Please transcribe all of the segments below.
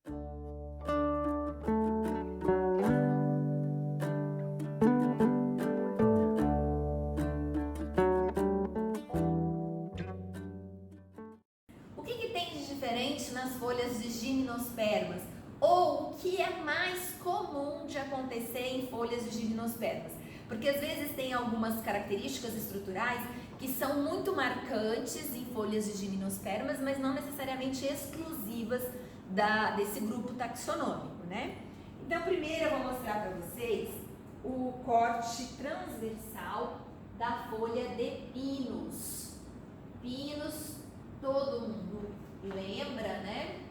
O que tem de diferente nas folhas de gimnospermas? Ou o que é mais comum de acontecer em folhas de gimnospermas? Porque às vezes tem algumas características estruturais que são muito marcantes em folhas de gimnospermas, mas não necessariamente exclusivas desse grupo taxonômico, né? Então, primeiro eu vou mostrar para vocês o corte transversal da folha de pinus. Pinus, todo mundo lembra, né?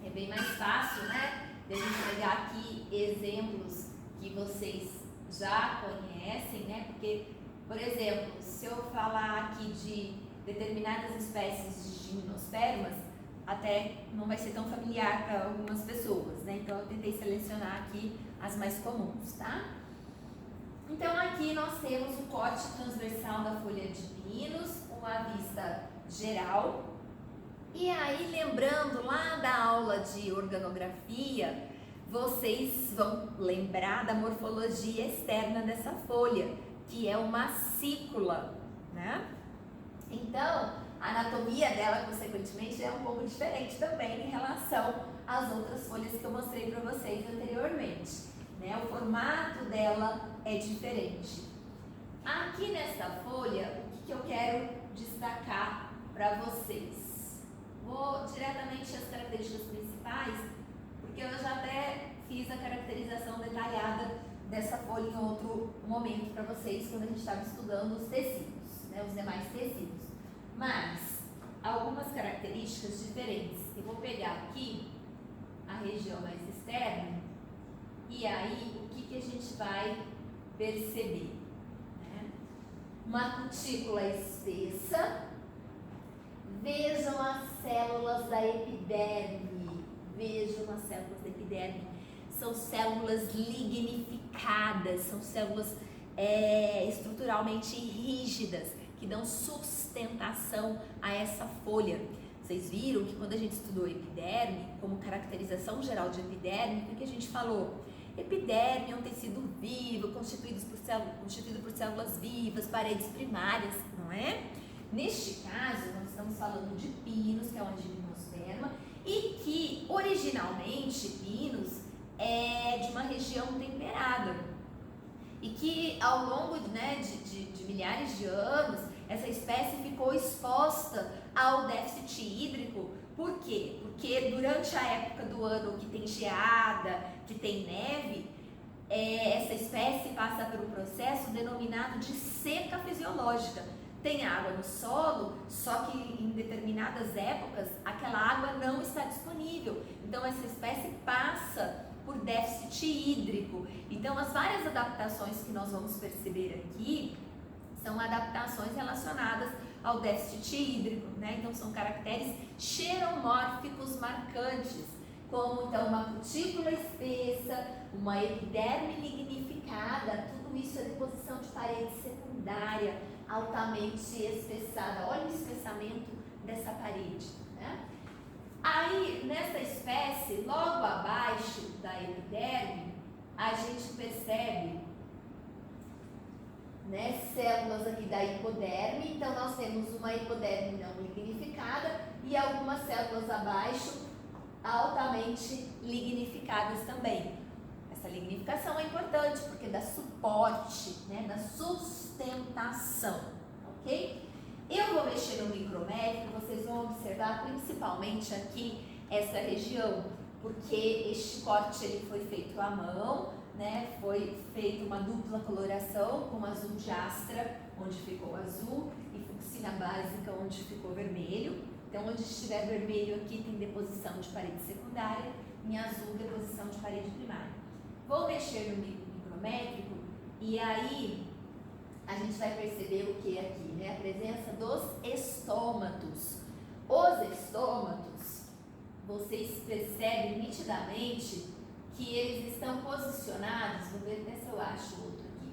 É bem mais fácil, né? De a gente pegar aqui exemplos que vocês já conhecem, né? Porque, por exemplo, se eu falar aqui de determinadas espécies de gimnospermas, até não vai ser tão familiar para algumas pessoas, né? Então eu tentei selecionar aqui as mais comuns, tá? Então aqui nós temos o corte transversal da folha de pinus, uma vista geral. E aí, lembrando lá da aula de organografia, vocês vão lembrar da morfologia externa dessa folha, que é uma acícula, né? Então, a anatomia dela, consequentemente, é um pouco diferente também em relação às outras folhas que eu mostrei para vocês anteriormente, né? O formato dela é diferente. Aqui nessa folha, o que eu quero destacar para vocês? Vou diretamente às características principais, porque eu já até fiz a caracterização detalhada dessa folha em outro momento para vocês, quando a gente estava estudando os tecidos, né, os demais tecidos. Mas, algumas características diferentes. Eu vou pegar aqui a região mais externa, e aí o que a gente vai perceber? Né? Uma cutícula espessa. Vejam as células da epiderme. Vejam as células da epiderme. São células lignificadas, são células estruturalmente rígidas, que dão sustentação a essa folha. Vocês viram que quando a gente estudou epiderme, como caracterização geral de epiderme, o que a gente falou? Epiderme é um tecido vivo, constituído por células vivas, paredes primárias, não é? Neste caso, nós estamos falando de pinus, que é uma gimnosperma, e que originalmente pinus é de uma região temperada. E que ao longo, né, de milhares de anos, essa espécie ficou exposta ao déficit hídrico. Por quê? Porque durante a época do ano que tem geada, que tem neve, essa espécie passa por um processo denominado de seca fisiológica. Tem água no solo, só que em determinadas épocas aquela água não está disponível. Então essa espécie passa por déficit hídrico. Então as várias adaptações que nós vamos perceber aqui são adaptações relacionadas ao déficit hídrico, né? Então são caracteres xeromórficos marcantes, como então uma cutícula espessa, uma epiderme lignificada, tudo isso é deposição de parede secundária altamente espessada. Olha o espessamento dessa parede, né? Aí, nessa espécie, logo abaixo da epiderme, a gente percebe, né, células aqui da hipoderme. Então, nós temos uma hipoderme não lignificada e algumas células abaixo altamente lignificadas também. Essa lignificação é importante porque dá suporte, né, dá sustentação, ok? Eu vou mexer no micrométrico, vocês vão observar principalmente aqui essa região, porque este corte ele foi feito à mão, né? Foi feita uma dupla coloração com azul de astra, onde ficou azul, e fucsina básica, onde ficou vermelho. Então, onde estiver vermelho aqui tem deposição de parede secundária, em azul deposição de parede primária. Vou mexer no micrométrico e aí a gente vai perceber o que aqui, né? A presença dos estômatos. Os estômatos, vocês percebem nitidamente que eles estão posicionados. Vou ver até se eu acho outro aqui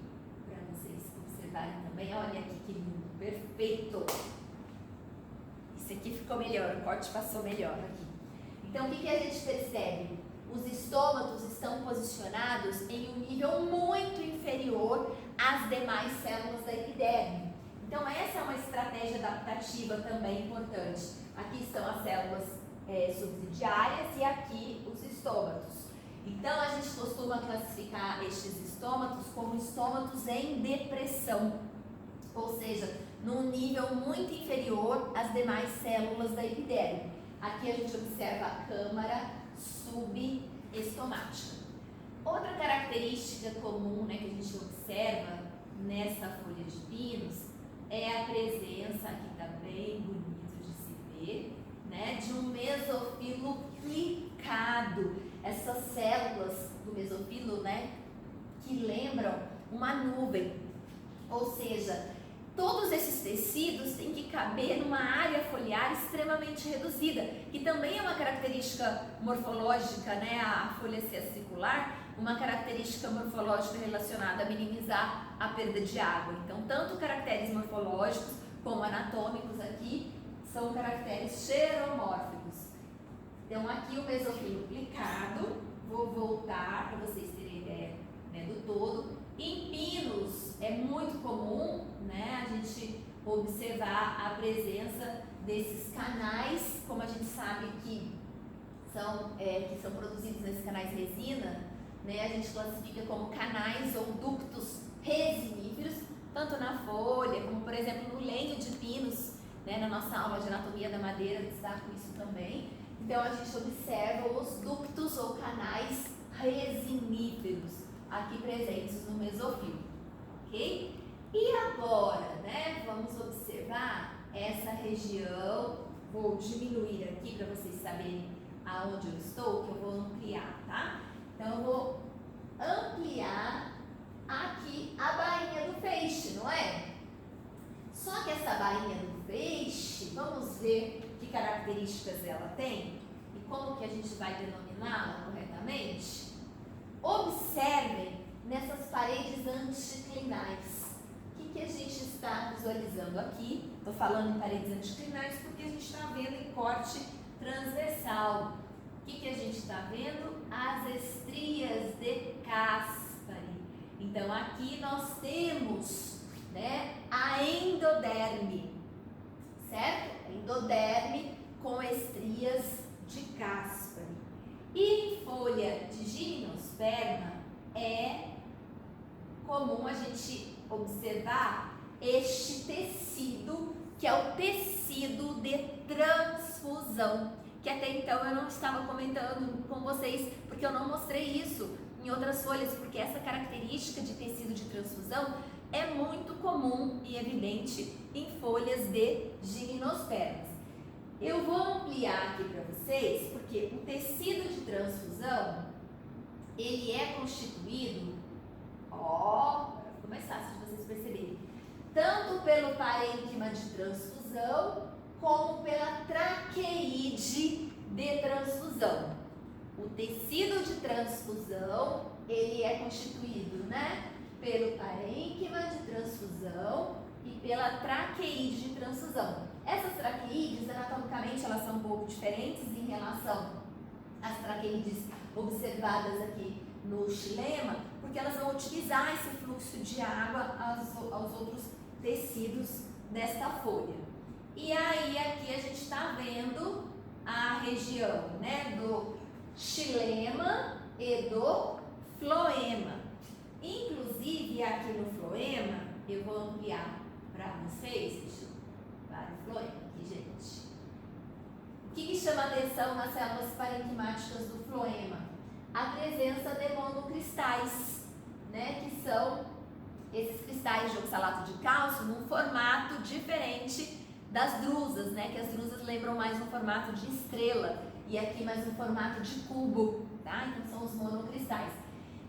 para vocês observarem também. Olha aqui que lindo, perfeito. Esse aqui ficou melhor, o corte passou melhor aqui. Então, o que a gente percebe? Os estômatos estão posicionados em um nível muito inferior às demais células da epiderme. Então, essa é uma estratégia adaptativa também importante. Aqui estão as células subsidiárias e aqui os estômatos. Então, a gente costuma classificar estes estômatos como estômatos em depressão, ou seja, num nível muito inferior às demais células da epiderme. Aqui a gente observa a câmara subestomática. Outra característica comum, né, que a gente observa nessa folha de pinos é a presença, aqui está bem bonito de se ver, né, de um mesofilo plicado. Essas células do mesofilo, né, que lembram uma nuvem, ou seja, todos esses tecidos têm que caber numa área foliar extremamente reduzida, que também é uma característica morfológica, né, a folha ser circular, uma característica morfológica relacionada a minimizar a perda de água. Então, tanto caracteres morfológicos como anatômicos aqui são caracteres xeromórficos. Então, aqui o mesofilo plicado, vou voltar para vocês terem ideia, né, do todo. Em pinos é muito comum, né, a gente observar a presença desses canais, como a gente sabe que são produzidos nesses canais resina, né, a gente classifica como canais ou ductos resiníferos, tanto na folha, como por exemplo no lenho de pinos, né, na nossa aula de anatomia da madeira, destaco isso também. Então a gente observa os ductos ou canais resiníferos aqui presentes no mesofilo, ok? E agora, né, vamos observar essa região, vou diminuir aqui para vocês saberem aonde eu estou, que eu vou ampliar, tá? Então eu vou ampliar aqui a bainha do feixe, não é? Só que essa bainha do feixe, vamos ver que características ela tem e como que a gente vai denominá-la corretamente. Observem nessas paredes anticlinais. O que a gente está visualizando aqui? Estou falando em paredes anticlinais porque a gente está vendo em corte transversal. O que a gente está vendo? As estrias de Caspary. Então, aqui nós temos, né, a endoderme, certo? A endoderme com estrias de Caspary. E em folha de gimnosperma é comum a gente observar este tecido, que é o tecido de transfusão, que até então eu não estava comentando com vocês, porque eu não mostrei isso em outras folhas, porque essa característica de tecido de transfusão é muito comum e evidente em folhas de gimnospermas. Eu vou ampliar aqui para vocês, porque o tecido de transfusão, ele é constituído, ficou mais fácil de vocês perceberem, tanto pelo parênquima de transfusão, como pela traqueide de transfusão. O tecido de transfusão, ele é constituído, né, pelo parênquima de transfusão e pela traqueide de transfusão. Essas traqueides, anatomicamente, elas são um pouco diferentes em relação às traqueides observadas aqui no xilema, porque elas vão utilizar esse fluxo de água aos outros tecidos desta folha. E aí, aqui a gente está vendo a região, né, do xilema e do floema. Inclusive, aqui no floema, eu vou ampliar para vocês, deixa eu para o floema aqui, gente. O que chama atenção nas células parenquimáticas do floema? A presença de monocristais, né, que são esses cristais de oxalato de cálcio num formato diferente das drusas, né, que as drusas lembram mais um formato de estrela e aqui mais um formato de cubo, tá? Então são os monocristais.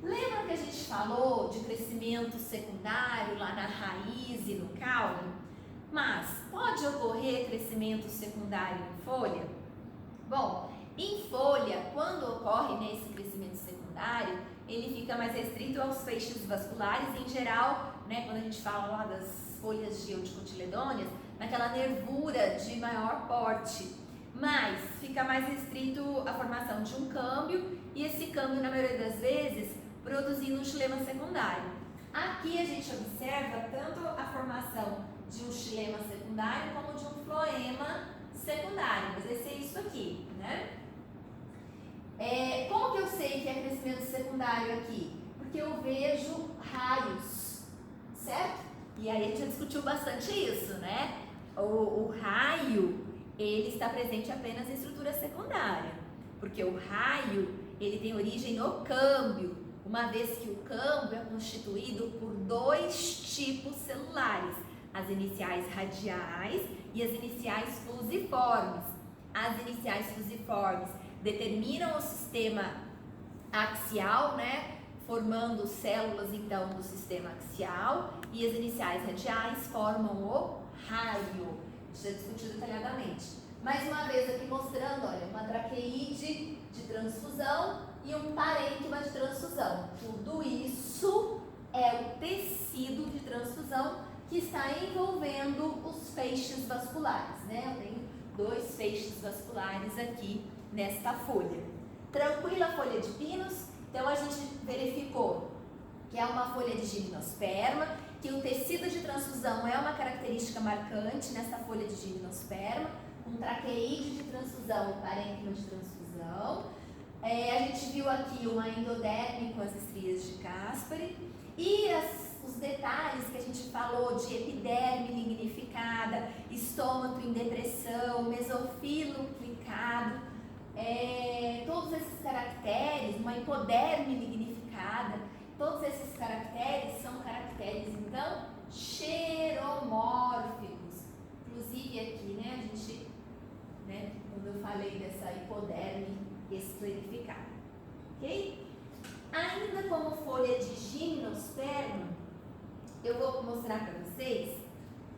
Lembra que a gente falou de crescimento secundário lá na raiz e no caule? Mas pode ocorrer crescimento secundário em folha? Bom, em folha, quando ocorre nesse crescimento secundário, ele fica mais restrito aos feixes vasculares, em geral, né, quando a gente fala lá das folhas geodicotiledôneas, naquela nervura de maior porte. mas fica mais restrito a formação de um câmbio e esse câmbio, na maioria das vezes, produzindo um xilema secundário. Aqui a gente observa tanto a formação de um xilema secundário como de um floema secundário, mas vai ser isso aqui, né? Como que eu sei que é crescimento secundário aqui? Porque eu vejo raios, certo? E aí a gente já discutiu bastante isso, né? O raio, ele está presente apenas em estrutura secundária, porque o raio, ele tem origem no câmbio, uma vez que o câmbio é constituído por dois tipos celulares, as iniciais radiais e as iniciais fusiformes. As iniciais fusiformes determinam o sistema axial, né? Formando células, então, do sistema axial, e as iniciais radiais formam o raio. Isso é discutido detalhadamente. Mais uma vez aqui mostrando, olha, uma traqueide de transfusão e um parênquima de transfusão. Tudo isso é o tecido de transfusão que está envolvendo os feixes vasculares, né? Eu tenho dois feixes vasculares aqui nesta folha. Tranquila folha de pinos, então a gente verificou que é uma folha de gimnosperma, que o tecido de transfusão é uma característica marcante nesta folha de gimnosperma, com traqueide de transfusão e parênquima de transfusão. A gente viu aqui uma endoderme com as estrias de Caspary e os detalhes que a gente falou de epiderme lignificada, estômago em depressão, mesofilo clicado, todos esses caracteres, uma hipoderme lignificada, todos esses caracteres são caracteres, então, xeromórficos. Inclusive aqui, né, a gente, né, quando eu falei dessa hipoderme esclerificada, ok? Ainda como folha de gimnosperma, eu vou mostrar para vocês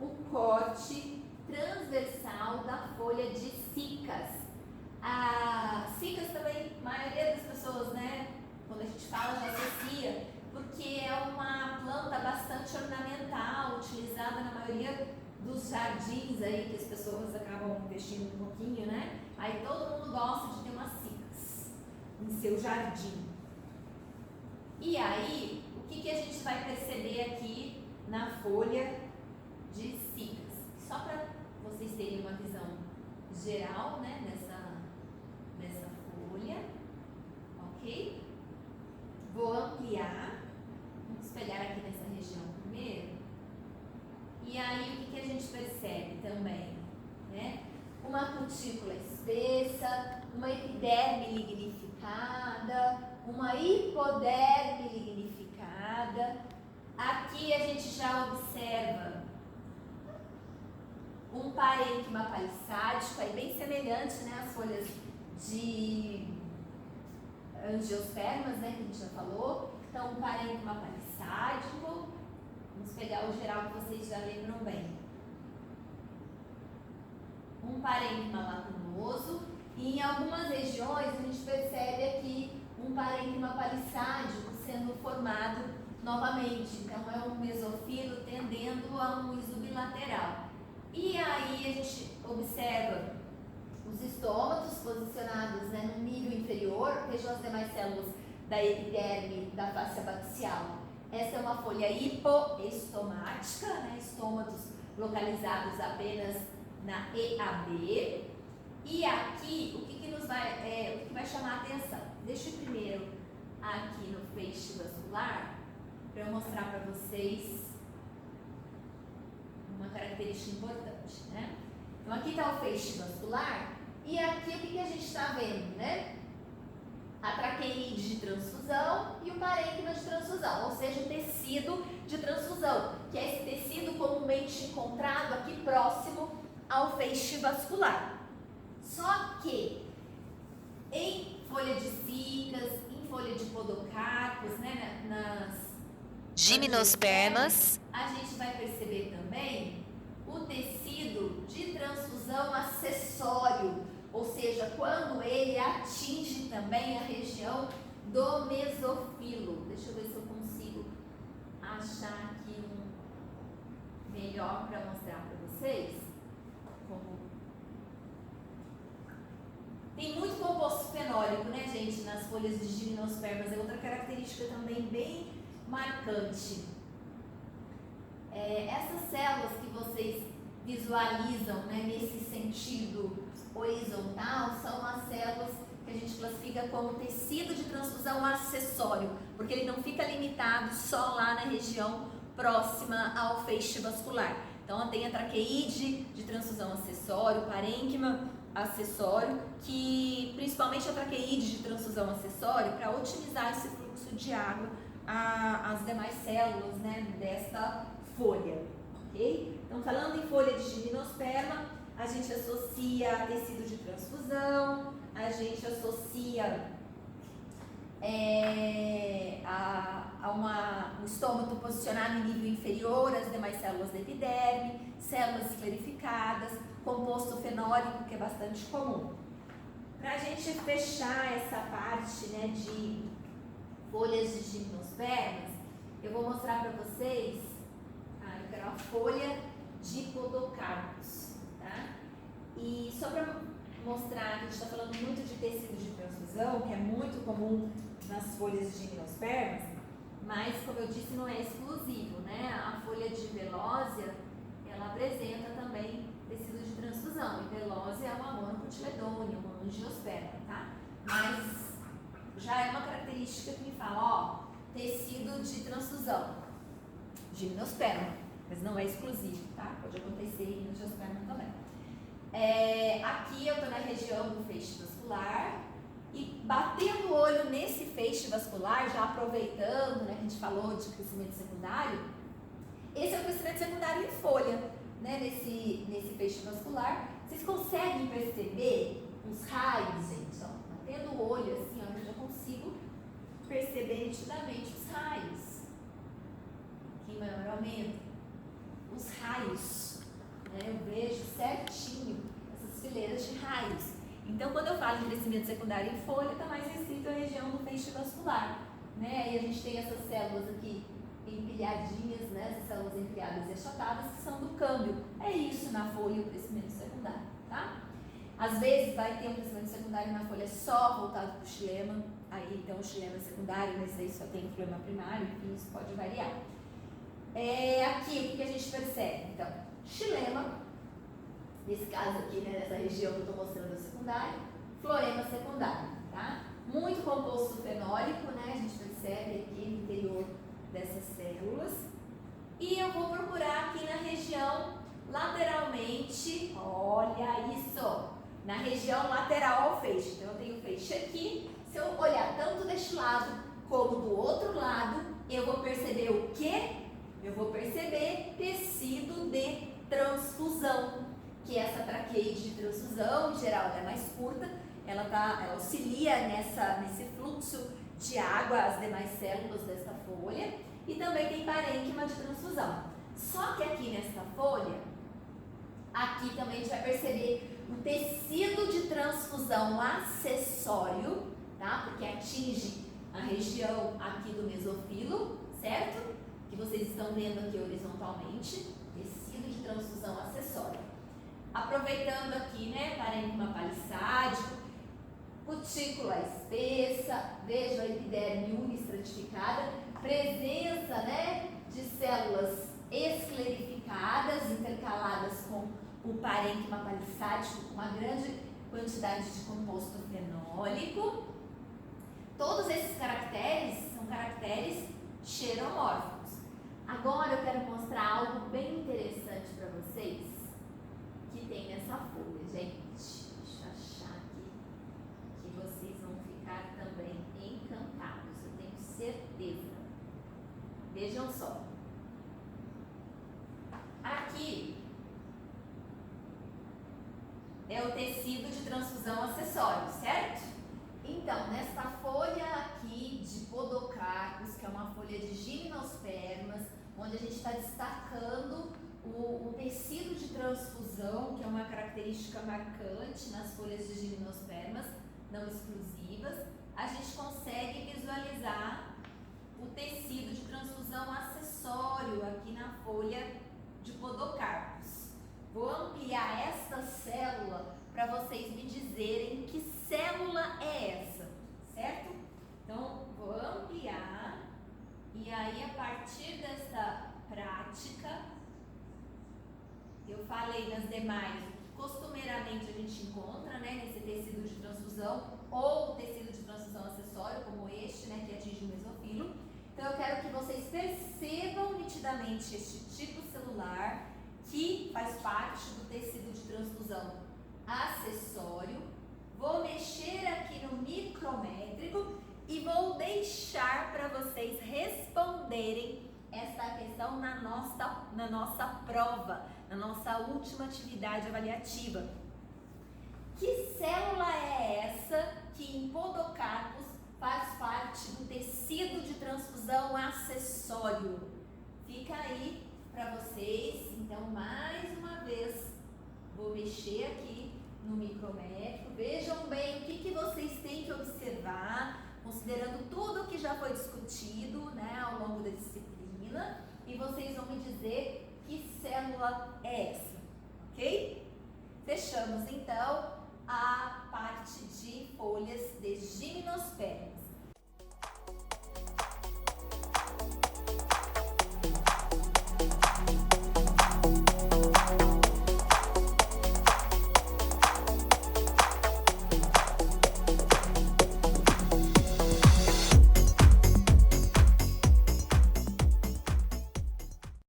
o corte transversal da folha de cicas. A cicas também, a maioria das pessoas, né, quando a gente fala, já associa, porque é uma planta bastante ornamental, utilizada na maioria dos jardins aí, que as pessoas acabam investindo um pouquinho, né? Aí todo mundo gosta de ter umas cicas em seu jardim. E aí, o que a gente vai perceber aqui na folha de cicas? Só para vocês terem uma visão geral, né, nessa folha, ok? Vou ampliar, vamos pegar aqui nessa região primeiro. E aí, o que a gente percebe também, né? Uma cutícula espessa, uma epiderme lignificada, uma hipoderme lignificada. Aqui a gente já observa um parênquima palissádico, aí bem semelhante, né, às folhas de angiospermas, né, que a gente já falou. Então, um parênquima palissádico, vamos pegar o geral que vocês já lembram bem. Um parênquima lacunoso, e em algumas regiões a gente percebe aqui um parênquima palissádico sendo formado novamente. Então, é um mesofilo tendendo a um uso bilateral. E aí a gente observa os estômatos posicionados, né, no nível inferior. Vejam as demais células da epiderme da face abaxial. Essa é uma folha hipoestomática, né, estômatos localizados apenas na EAB. E aqui, o que vai chamar a atenção? Deixa eu primeiro aqui no feixe vascular, para eu mostrar para vocês uma característica importante, né? Então, aqui está o feixe vascular, e aqui o que a gente está vendo, né? A traqueide de transfusão e o parênquima de transfusão, ou seja, o tecido de transfusão, que é esse tecido comumente encontrado aqui próximo ao feixe vascular. Só que em folha de cicas, em folha de podocarpos, né, nas gimnospermas, a gente vai perceber também o tecido de transfusão acessório, ou seja, quando ele atinge também a região do mesofilo. Deixa eu ver se eu consigo achar aqui um melhor para mostrar para vocês como Tem muito composto fenólico, né, gente, nas folhas de gimnospermas. É outra característica também bem marcante. Essas células que vocês visualizam, né, nesse sentido horizontal são as células que a gente classifica como tecido de transfusão acessório, porque ele não fica limitado só lá na região próxima ao feixe vascular. Então tem a traqueide de transfusão acessório, parênquima acessório, que principalmente a traqueide de transfusão acessório para otimizar esse fluxo de água às demais células, né, desta folha, ok? Então falando em folha de gimnosperma, a gente associa tecido de transfusão, a gente associa um estômago posicionado em nível inferior às demais células da epiderme, células esclerificadas, composto fenólico, que é bastante comum. Para a gente fechar essa parte, né, de folhas de gimnospermas, eu vou mostrar para vocês eu quero a folha de podocarpus, tá? E só para mostrar que a gente está falando muito de tecido de transfusão, que é muito comum nas folhas de gimnospermas, mas, como eu disse, não é exclusivo, né? A folha de velósia, ela apresenta também tecido de transfusão, e velósia é uma monocotiledônea, uma angiosperma, tá? Mas já é uma característica que me fala, tecido de transfusão, gimnosperma, mas não é exclusivo, tá? Pode acontecer em angiosperma também. Aqui eu estou na região do feixe vascular e batendo o olho nesse feixe vascular, já aproveitando, né, que a gente falou de crescimento secundário, esse é o crescimento secundário em folha, né, nesse feixe vascular. Vocês conseguem perceber os raios, gente? Ó, batendo o olho assim, ó, eu já consigo perceber nitidamente os raios. Aqui em maior aumento, os raios. Eu vejo certinho essas fileiras de raios. Então, quando eu falo de crescimento secundário em folha, está mais restrito à região do feixe vascular, né? E a gente tem essas células aqui empilhadinhas, né? Essas células empilhadas e achatadas, que são do câmbio. É isso na folha, o crescimento secundário, tá? Às vezes vai ter um crescimento secundário na folha só voltado para o xilema, aí então o xilema é secundário, mas aí só tem flema primário, enfim, isso pode variar. Aqui, o que a gente percebe? Então, xilema, nesse caso aqui, né, nessa região que eu estou mostrando a secundária, florema secundária, tá? Muito composto fenólico, né, a gente percebe aqui no interior dessas células. E eu vou procurar aqui na região lateralmente, olha isso, na região lateral ao feixe. Então eu tenho o feixe aqui, se eu olhar tanto deste lado como do outro lado, eu vou perceber o quê? Eu vou perceber tecido de transfusão, que é essa traqueide de transfusão, em geral ela é mais curta, ela auxilia nesse fluxo de água às demais células desta folha, e também tem parênquima de transfusão. Só que aqui nesta folha, aqui também a gente vai perceber o tecido de transfusão acessório, tá? Porque atinge a região aqui do mesofilo, certo? Que vocês estão vendo aqui horizontalmente, tecido de transfusão acessório. Aproveitando aqui, né, parênquima palissádico, cutícula espessa, veja a epiderme uniestratificada, presença, né, de células esclerificadas, intercaladas com o parênquima palissádico, com uma grande quantidade de composto fenólico. Todos esses caracteres são caracteres xeromórficos. Agora eu quero mostrar algo bem interessante para vocês que tem nessa folha, gente. Deixa eu achar aqui que vocês vão ficar também encantados, eu tenho certeza. Vejam só. Aqui é o tecido de transfusão acessório, certo? Então, nesta folha aqui de podocarpus, que é uma folha de gimnospermas, onde a gente está destacando o tecido de transfusão, que é uma característica marcante nas folhas de gimnospermas, não exclusivas, a gente consegue visualizar o tecido de transfusão acessório aqui na folha de podocarpus. Vou ampliar esta célula para vocês me dizerem que célula demais, o que costumeiramente a gente encontra, né, nesse tecido de transfusão ou tecido de transfusão acessório, como este, né, que atinge o mesofilo. Então eu quero que vocês percebam nitidamente este tipo celular que faz parte do tecido de transfusão acessório. Vou mexer aqui no micrométrico e vou deixar para vocês responderem essa questão na nossa prova, na nossa última atividade avaliativa. Que célula é essa que em podocarpos faz parte do tecido de transfusão acessório? Fica aí para vocês. Então, mais uma vez, vou mexer aqui no micrométrico. Vejam bem o que vocês têm que observar, considerando tudo que já foi discutido, né, ao longo da disciplina, e vocês vão me dizer que célula é essa, ok? Fechamos então a parte de folhas de gimnospermas.